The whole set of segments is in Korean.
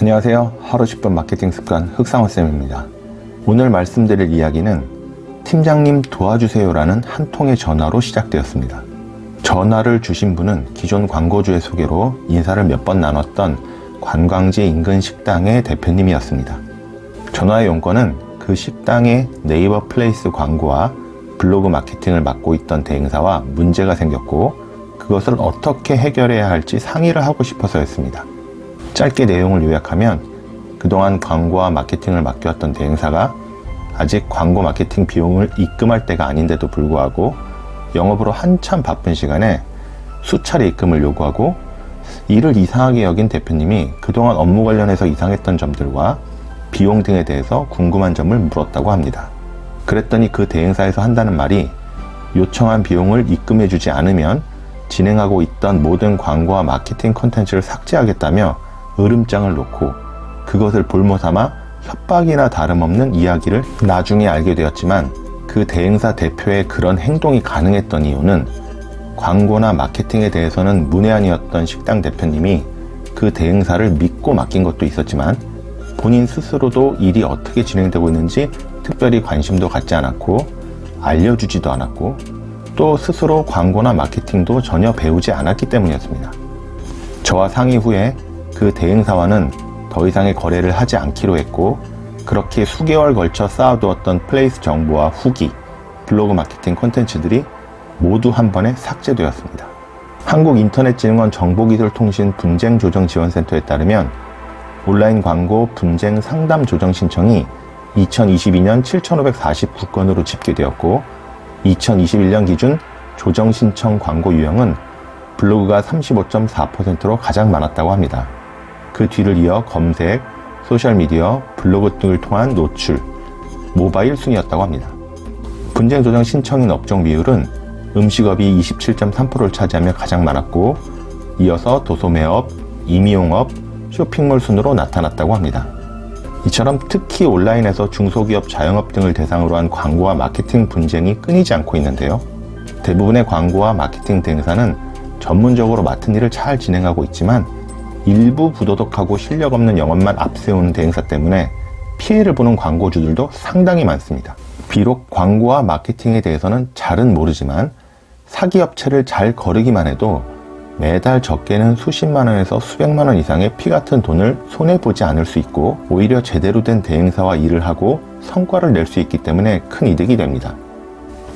안녕하세요. 하루 10분 마케팅 습관 흑상원쌤입니다. 오늘 말씀드릴 이야기는 팀장님 도와주세요라는 한 통의 전화로 시작되었습니다. 전화를 주신 분은 기존 광고주의 소개로 인사를 몇 번 나눴던 관광지 인근 식당의 대표님이었습니다. 전화의 용건은 그 식당의 네이버 플레이스 광고와 블로그 마케팅을 맡고 있던 대행사와 문제가 생겼고 그것을 어떻게 해결해야 할지 상의를 하고 싶어서였습니다. 짧게 내용을 요약하면 그동안 광고와 마케팅을 맡겨왔던 대행사가 아직 광고 마케팅 비용을 입금할 때가 아닌데도 불구하고 영업으로 한참 바쁜 시간에 수차례 입금을 요구하고 이를 이상하게 여긴 대표님이 그동안 업무 관련해서 이상했던 점들과 비용 등에 대해서 궁금한 점을 물었다고 합니다. 그랬더니 그 대행사에서 한다는 말이 요청한 비용을 입금해주지 않으면 진행하고 있던 모든 광고와 마케팅 콘텐츠를 삭제하겠다며 으름장을 놓고 그것을 볼모삼아 협박이나 다름없는 이야기를 나중에 알게 되었지만 그 대행사 대표의 그런 행동이 가능했던 이유는 광고나 마케팅에 대해서는 문외한이었던 식당 대표님이 그 대행사를 믿고 맡긴 것도 있었지만 본인 스스로도 일이 어떻게 진행되고 있는지 특별히 관심도 갖지 않았고 알려주지도 않았고 또 스스로 광고나 마케팅도 전혀 배우지 않았기 때문이었습니다. 저와 상의 후에 그 대행사와는 더 이상의 거래를 하지 않기로 했고 그렇게 수개월 걸쳐 쌓아두었던 플레이스 정보와 후기, 블로그 마케팅 콘텐츠들이 모두 한 번에 삭제되었습니다. 한국인터넷진흥원 정보기술통신 분쟁조정지원센터에 따르면 온라인 광고 분쟁 상담 조정 신청이 2022년 7,549건으로 집계되었고 2021년 기준 조정 신청 광고 유형은 블로그가 35.4%로 가장 많았다고 합니다. 그 뒤를 이어 검색, 소셜미디어, 블로그 등을 통한 노출, 모바일 순이었다고 합니다. 분쟁 조정 신청인 업종 비율은 음식업이 27.3%를 차지하며 가장 많았고 이어서 도소매업, 임의용업, 쇼핑몰 순으로 나타났다고 합니다. 이처럼 특히 온라인에서 중소기업 자영업 등을 대상으로 한 광고와 마케팅 분쟁이 끊이지 않고 있는데요. 대부분의 광고와 마케팅 대행사는 전문적으로 맡은 일을 잘 진행하고 있지만 일부 부도덕하고 실력 없는 영업만 앞세우는 대행사 때문에 피해를 보는 광고주들도 상당히 많습니다. 비록 광고와 마케팅에 대해서는 잘은 모르지만 사기업체를 잘 거르기만 해도 매달 적게는 수십만 원에서 수백만 원 이상의 피 같은 돈을 손해보지 않을 수 있고 오히려 제대로 된 대행사와 일을 하고 성과를 낼 수 있기 때문에 큰 이득이 됩니다.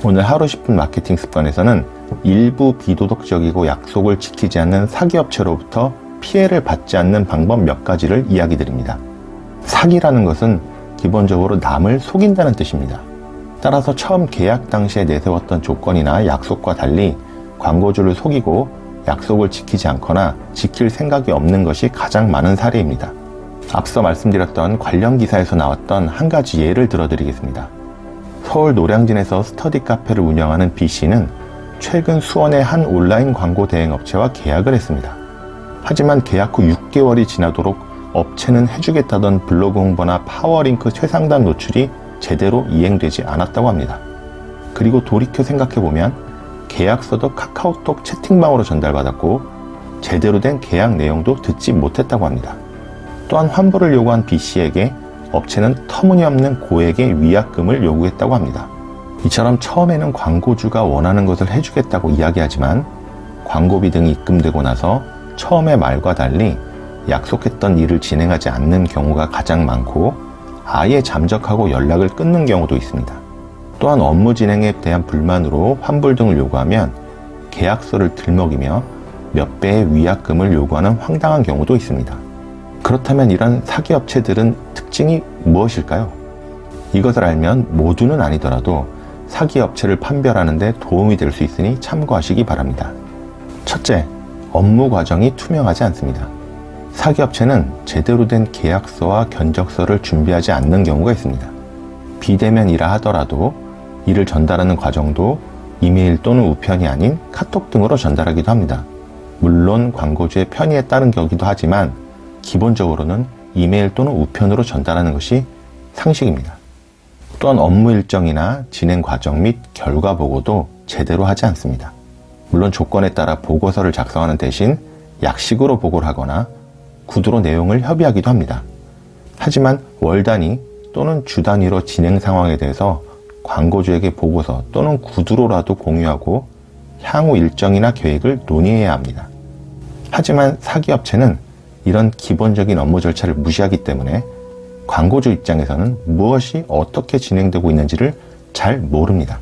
오늘 하루 10분 마케팅 습관에서는 일부 비도덕적이고 약속을 지키지 않는 사기업체로부터 피해를 받지 않는 방법 몇 가지를 이야기 드립니다. 사기라는 것은 기본적으로 남을 속인다는 뜻입니다. 따라서 처음 계약 당시에 내세웠던 조건이나 약속과 달리 광고주를 속이고 약속을 지키지 않거나 지킬 생각이 없는 것이 가장 많은 사례입니다. 앞서 말씀드렸던 관련 기사에서 나왔던 한 가지 예를 들어드리겠습니다. 서울 노량진에서 스터디 카페를 운영하는 B씨는 최근 수원의 한 온라인 광고 대행 업체와 계약을 했습니다. 하지만 계약 후 6개월이 지나도록 업체는 해주겠다던 블로그 홍보나 파워링크 최상단 노출이 제대로 이행되지 않았다고 합니다. 그리고 돌이켜 생각해보면 계약서도 카카오톡 채팅방으로 전달받았고 제대로 된 계약 내용도 듣지 못했다고 합니다. 또한 환불을 요구한 B씨에게 업체는 터무니없는 고액의 위약금을 요구했다고 합니다. 이처럼 처음에는 광고주가 원하는 것을 해주겠다고 이야기하지만 광고비 등이 입금되고 나서 처음의 말과 달리 약속했던 일을 진행하지 않는 경우가 가장 많고 아예 잠적하고 연락을 끊는 경우도 있습니다. 또한 업무 진행에 대한 불만으로 환불 등을 요구하면 계약서를 들먹이며 몇 배의 위약금을 요구하는 황당한 경우도 있습니다. 그렇다면 이런 사기업체들은 특징이 무엇일까요? 이것을 알면 모두는 아니더라도 사기업체를 판별하는 데 도움이 될 수 있으니 참고하시기 바랍니다. 첫째, 업무 과정이 투명하지 않습니다. 사기업체는 제대로 된 계약서와 견적서를 준비하지 않는 경우가 있습니다. 비대면이라 하더라도 이를 전달하는 과정도 이메일 또는 우편이 아닌 카톡 등으로 전달하기도 합니다. 물론 광고주의 편의에 따른 거기도 하지만 기본적으로는 이메일 또는 우편으로 전달하는 것이 상식입니다. 또한 업무 일정이나 진행 과정 및 결과 보고도 제대로 하지 않습니다. 물론 조건에 따라 보고서를 작성하는 대신 약식으로 보고를 하거나 구두로 내용을 협의하기도 합니다. 하지만 월 단위 또는 주 단위로 진행 상황에 대해서 광고주에게 보고서 또는 구두로라도 공유하고 향후 일정이나 계획을 논의해야 합니다. 하지만 사기업체는 이런 기본적인 업무 절차를 무시하기 때문에 광고주 입장에서는 무엇이 어떻게 진행되고 있는지를 잘 모릅니다.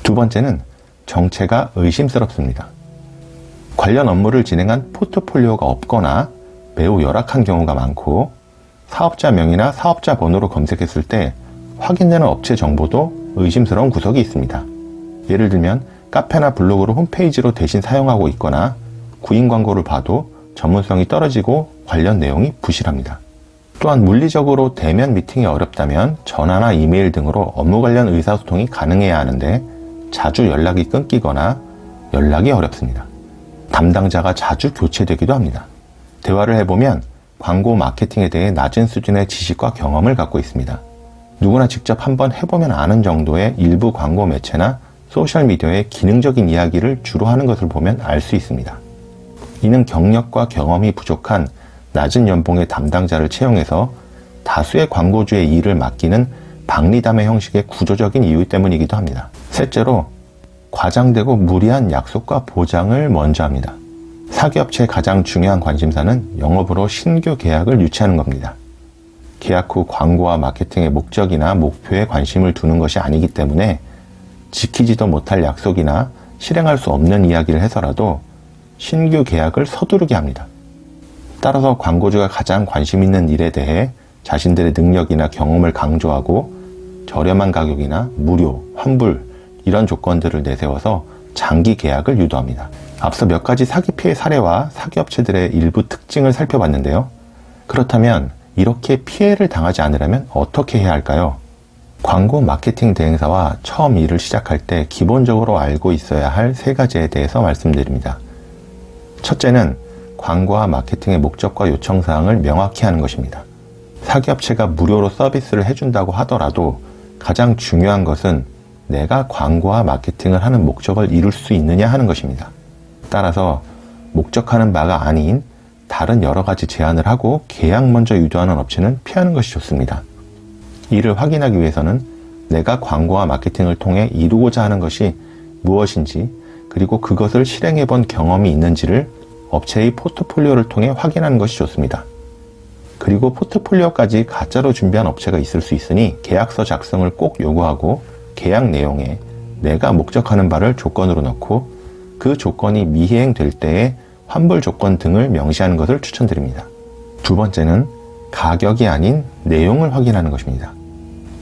두 번째는 정체가 의심스럽습니다. 관련 업무를 진행한 포트폴리오가 없거나 매우 열악한 경우가 많고 사업자 명이나 사업자 번호로 검색했을 때 확인되는 업체 정보도 의심스러운 구석이 있습니다. 예를 들면 카페나 블로그를 홈페이지로 대신 사용하고 있거나 구인 광고를 봐도 전문성이 떨어지고 관련 내용이 부실합니다. 또한 물리적으로 대면 미팅이 어렵다면 전화나 이메일 등으로 업무 관련 의사소통이 가능해야 하는데 자주 연락이 끊기거나 연락이 어렵습니다. 담당자가 자주 교체되기도 합니다. 대화를 해보면 광고 마케팅에 대해 낮은 수준의 지식과 경험을 갖고 있습니다. 누구나 직접 한번 해보면 아는 정도의 일부 광고 매체나 소셜미디어의 기능적인 이야기를 주로 하는 것을 보면 알 수 있습니다. 이는 경력과 경험이 부족한 낮은 연봉의 담당자를 채용해서 다수의 광고주의 일을 맡기는 박리담회 형식의 구조적인 이유 때문이기도 합니다. 셋째로 과장되고 무리한 약속과 보장을 먼저 합니다. 사기업체의 가장 중요한 관심사는 영업으로 신규 계약을 유치하는 겁니다. 계약 후 광고와 마케팅의 목적이나 목표에 관심을 두는 것이 아니기 때문에 지키지도 못할 약속이나 실행할 수 없는 이야기를 해서라도 신규 계약을 서두르게 합니다. 따라서 광고주가 가장 관심 있는 일에 대해 자신들의 능력이나 경험을 강조하고 저렴한 가격이나 무료, 환불 이런 조건들을 내세워서 장기 계약을 유도합니다. 앞서 몇 가지 사기 피해 사례와 사기업체들의 일부 특징을 살펴봤는데요. 그렇다면 이렇게 피해를 당하지 않으려면 어떻게 해야 할까요? 광고 마케팅 대행사와 처음 일을 시작할 때 기본적으로 알고 있어야 할 세 가지에 대해서 말씀드립니다. 첫째는 광고와 마케팅의 목적과 요청사항을 명확히 하는 것입니다. 사기업체가 무료로 서비스를 해준다고 하더라도 가장 중요한 것은 내가 광고와 마케팅을 하는 목적을 이룰 수 있느냐 하는 것입니다. 따라서 목적하는 바가 아닌 다른 여러 가지 제안을 하고 계약 먼저 유도하는 업체는 피하는 것이 좋습니다. 이를 확인하기 위해서는 내가 광고와 마케팅을 통해 이루고자 하는 것이 무엇인지 그리고 그것을 실행해 본 경험이 있는지를 업체의 포트폴리오를 통해 확인하는 것이 좋습니다. 그리고 포트폴리오까지 가짜로 준비한 업체가 있을 수 있으니 계약서 작성을 꼭 요구하고 계약 내용에 내가 목적하는 바를 조건으로 넣고 그 조건이 미행될 때에 환불 조건 등을 명시하는 것을 추천드립니다. 두 번째는 가격이 아닌 내용을 확인하는 것입니다.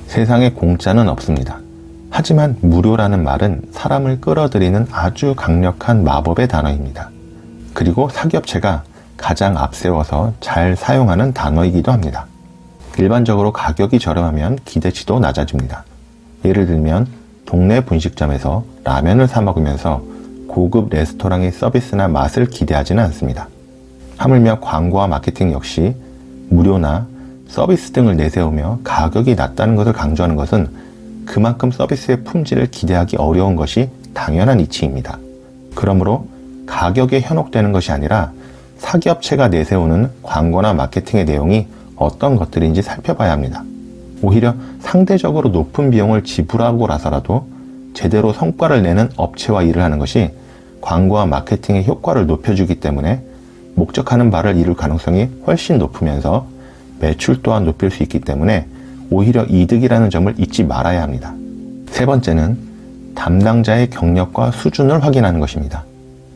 세상에 공짜는 없습니다. 하지만 무료라는 말은 사람을 끌어들이는 아주 강력한 마법의 단어입니다. 그리고 사기업체가 가장 앞세워서 잘 사용하는 단어이기도 합니다. 일반적으로 가격이 저렴하면 기대치도 낮아집니다. 예를 들면 동네 분식점에서 라면을 사 먹으면서 고급 레스토랑의 서비스나 맛을 기대하지는 않습니다. 하물며 광고와 마케팅 역시 무료나 서비스 등을 내세우며 가격이 낮다는 것을 강조하는 것은 그만큼 서비스의 품질을 기대하기 어려운 것이 당연한 이치입니다. 그러므로 가격에 현혹되는 것이 아니라 사기업체가 내세우는 광고나 마케팅의 내용이 어떤 것들인지 살펴봐야 합니다. 오히려 상대적으로 높은 비용을 지불하고 나서라도 제대로 성과를 내는 업체와 일을 하는 것이 광고와 마케팅의 효과를 높여주기 때문에 목적하는 바를 이룰 가능성이 훨씬 높으면서 매출 또한 높일 수 있기 때문에 오히려 이득이라는 점을 잊지 말아야 합니다. 세 번째는 담당자의 경력과 수준을 확인하는 것입니다.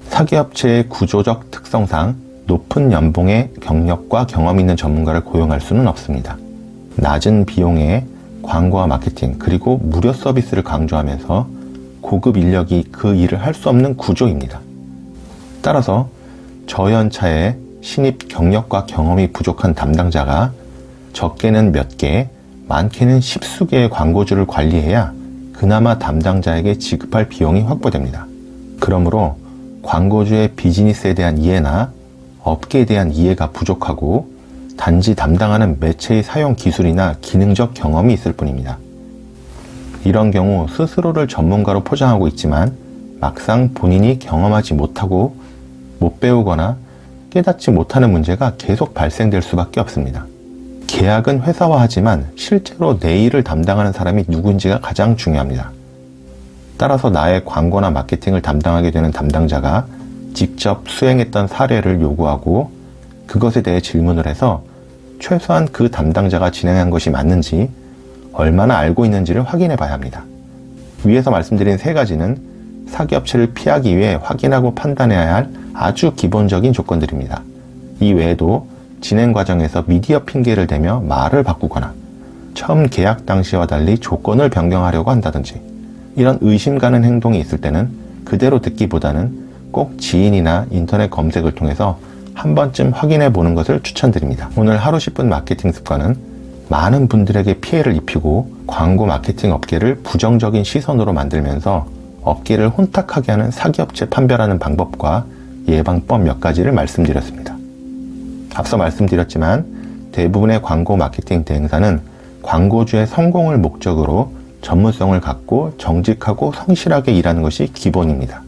사기업체의 구조적 특성상 높은 연봉의 경력과 경험 있는 전문가를 고용할 수는 없습니다. 낮은 비용에 광고와 마케팅 그리고 무료 서비스를 강조하면서 고급 인력이 그 일을 할 수 없는 구조입니다. 따라서 저연차의 신입 경력과 경험이 부족한 담당자가 적게는 몇 개, 많게는 십수 개의 광고주를 관리해야 그나마 담당자에게 지급할 비용이 확보됩니다. 그러므로 광고주의 비즈니스에 대한 이해나 업계에 대한 이해가 부족하고 단지 담당하는 매체의 사용 기술이나 기능적 경험이 있을 뿐입니다. 이런 경우 스스로를 전문가로 포장하고 있지만 막상 본인이 경험하지 못하고 못 배우거나 깨닫지 못하는 문제가 계속 발생될 수밖에 없습니다. 계약은 회사와 하지만 실제로 내 일을 담당하는 사람이 누군지가 가장 중요합니다. 따라서 나의 광고나 마케팅을 담당하게 되는 담당자가 직접 수행했던 사례를 요구하고 그것에 대해 질문을 해서 최소한 그 담당자가 진행한 것이 맞는지 얼마나 알고 있는지를 확인해 봐야 합니다. 위에서 말씀드린 세 가지는 사기업체를 피하기 위해 확인하고 판단해야 할 아주 기본적인 조건들입니다. 이 외에도 진행 과정에서 미디어 핑계를 대며 말을 바꾸거나 처음 계약 당시와 달리 조건을 변경하려고 한다든지 이런 의심 가는 행동이 있을 때는 그대로 듣기보다는 꼭 지인이나 인터넷 검색을 통해서 한 번쯤 확인해 보는 것을 추천드립니다. 오늘 하루 10분 마케팅 습관은 많은 분들에게 피해를 입히고 광고 마케팅 업계를 부정적인 시선으로 만들면서 업계를 혼탁하게 하는 사기업체 판별하는 방법과 예방법 몇 가지를 말씀드렸습니다. 앞서 말씀드렸지만 대부분의 광고 마케팅 대행사는 광고주의 성공을 목적으로 전문성을 갖고 정직하고 성실하게 일하는 것이 기본입니다.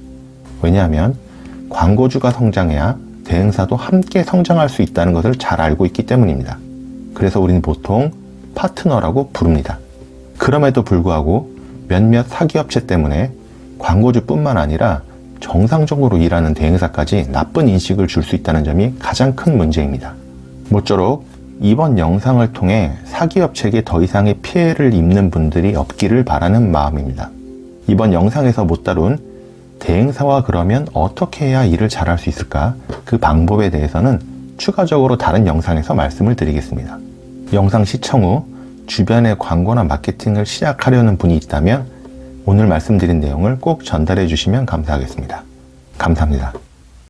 왜냐하면 광고주가 성장해야 대행사도 함께 성장할 수 있다는 것을 잘 알고 있기 때문입니다. 그래서 우리는 보통 파트너라고 부릅니다. 그럼에도 불구하고 몇몇 사기업체 때문에 광고주뿐만 아니라 정상적으로 일하는 대행사까지 나쁜 인식을 줄 수 있다는 점이 가장 큰 문제입니다. 모쪼록 이번 영상을 통해 사기업체에게 더 이상의 피해를 입는 분들이 없기를 바라는 마음입니다. 이번 영상에서 못 다룬 대행사와 그러면 어떻게 해야 일을 잘할 수 있을까? 그 방법에 대해서는 추가적으로 다른 영상에서 말씀을 드리겠습니다. 영상 시청 후 주변에 광고나 마케팅을 시작하려는 분이 있다면 오늘 말씀드린 내용을 꼭 전달해 주시면 감사하겠습니다. 감사합니다.